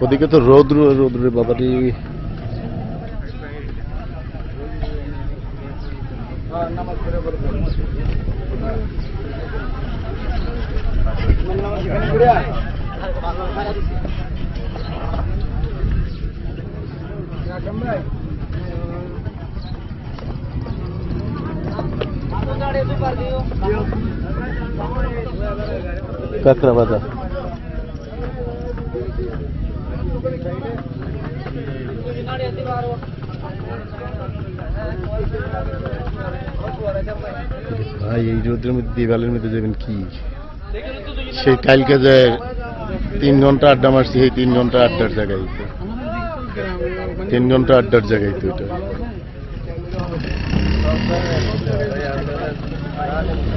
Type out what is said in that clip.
ওদিকে তো রৌদ্র রৌদ্রে বাবারি। কাঁকড়া বাজার ভাই, এই রোদের মধ্যে দিবালের মধ্যে যাবেন কি? সেই কালকে যে 3 ঘন্টা আড্ডা মারছি, এই 3 ঘন্টা আড্ডার জায়গায় 3 ঘন্টা আড্ডার জায়গায় তো এটা।